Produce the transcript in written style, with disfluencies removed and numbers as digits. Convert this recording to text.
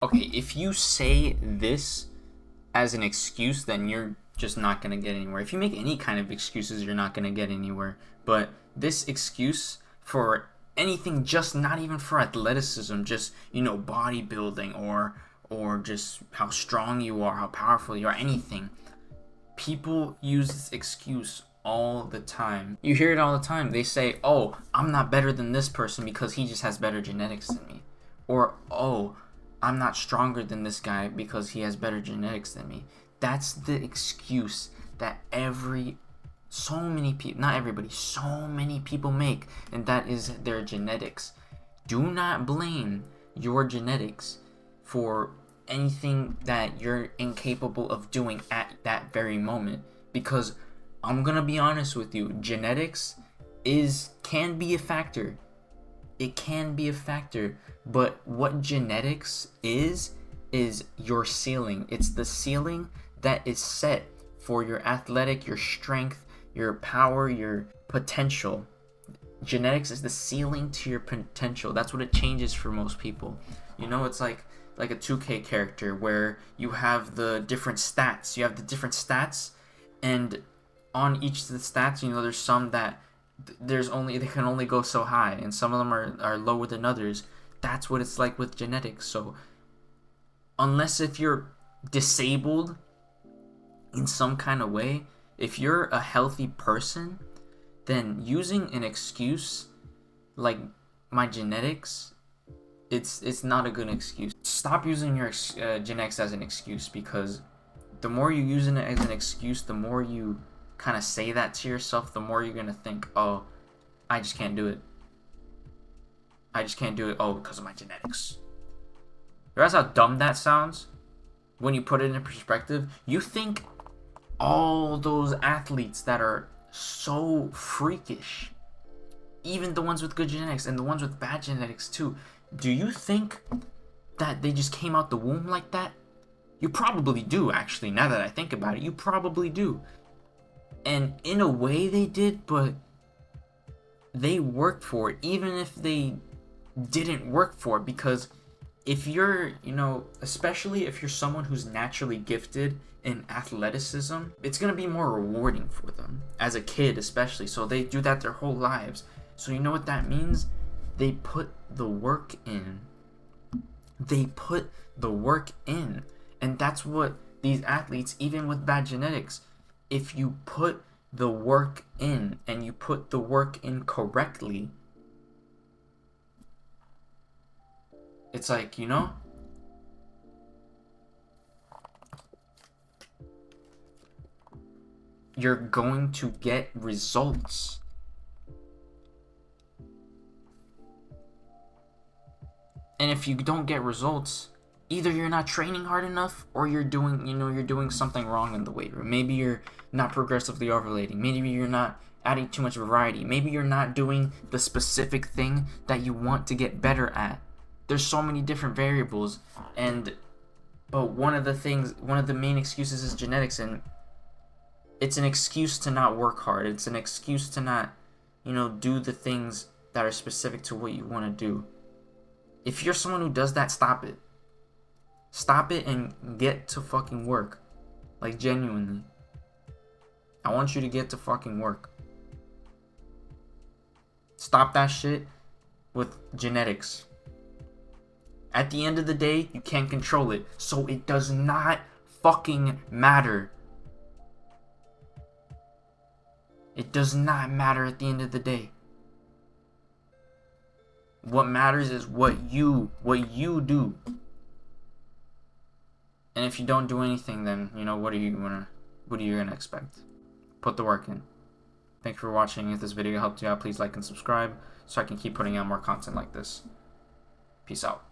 Okay, if you say this as an excuse, then you're just not going to get anywhere. If you make any kind of excuses, you're not going to get anywhere. But this excuse for anything, just not even for athleticism, just, bodybuilding or just how strong you are, how powerful you are, anything. People use this excuse all the time. You hear it all the time. They say, "Oh, I'm not better than this person because he just has better genetics than me." Or, "Oh, I'm not stronger than this guy because he has better genetics than me." That's the excuse that so many people, not everybody, so many people make, and that is their genetics. Do not blame your genetics for anything that you're incapable of doing at that very moment, because I'm gonna be honest with you, genetics can be a factor. It can be a factor, but what genetics is your ceiling. It's the ceiling that is set for your athletic, your strength, your power, your potential. Genetics is the ceiling to your potential. That's what it changes for most people. It's like a 2K character where you have the different stats. You have the different stats, and on each of the stats, there's some that they can only go so high, and some of them are lower than others. That's what it's like with genetics. So unless if you're disabled in some kind of way, if you're a healthy person, then using an excuse like my genetics, it's not a good excuse. Stop using your genetics as an excuse, because the more you use it as an excuse, the more you kind of say that to yourself, the more you're gonna think, "Oh, I just can't do it. I just can't do it. Oh, because of my genetics." You realize how dumb that sounds when you put it in perspective? You think all those athletes that are so freakish, even the ones with good genetics and the ones with bad genetics too, do you think that they just came out the womb like that? You probably do, actually. Now that I think about it, you probably do. And in a way they did, but they worked for it, even if they didn't work for it. Because if you're, especially if you're someone who's naturally gifted in athleticism, it's going to be more rewarding for them as a kid, especially. So they do that their whole lives. So you know what that means? They put the work in. They put the work in. And that's what these athletes, even with bad genetics, if you put the work in and you put the work in correctly, it's like, you're going to get results. And if you don't get results, either you're not training hard enough, or you're doing something wrong in the weight room. Maybe you're not progressively overloading. Maybe you're not adding too much variety. Maybe you're not doing the specific thing that you want to get better at. There's so many different variables, but one of the main excuses is genetics, and it's an excuse to not work hard. It's an excuse to not, do the things that are specific to what you want to do. If you're someone who does that, stop it. Stop it and get to fucking work. Like, genuinely. I want you to get to fucking work. Stop that shit with genetics. At the end of the day, you can't control it, so it does not fucking matter. It does not matter at the end of the day. What matters is what you do. And if you don't do anything, then what are you gonna expect? Put the work in. Thank you for watching. If this video helped you out, please like and subscribe so I can keep putting out more content like this. Peace out.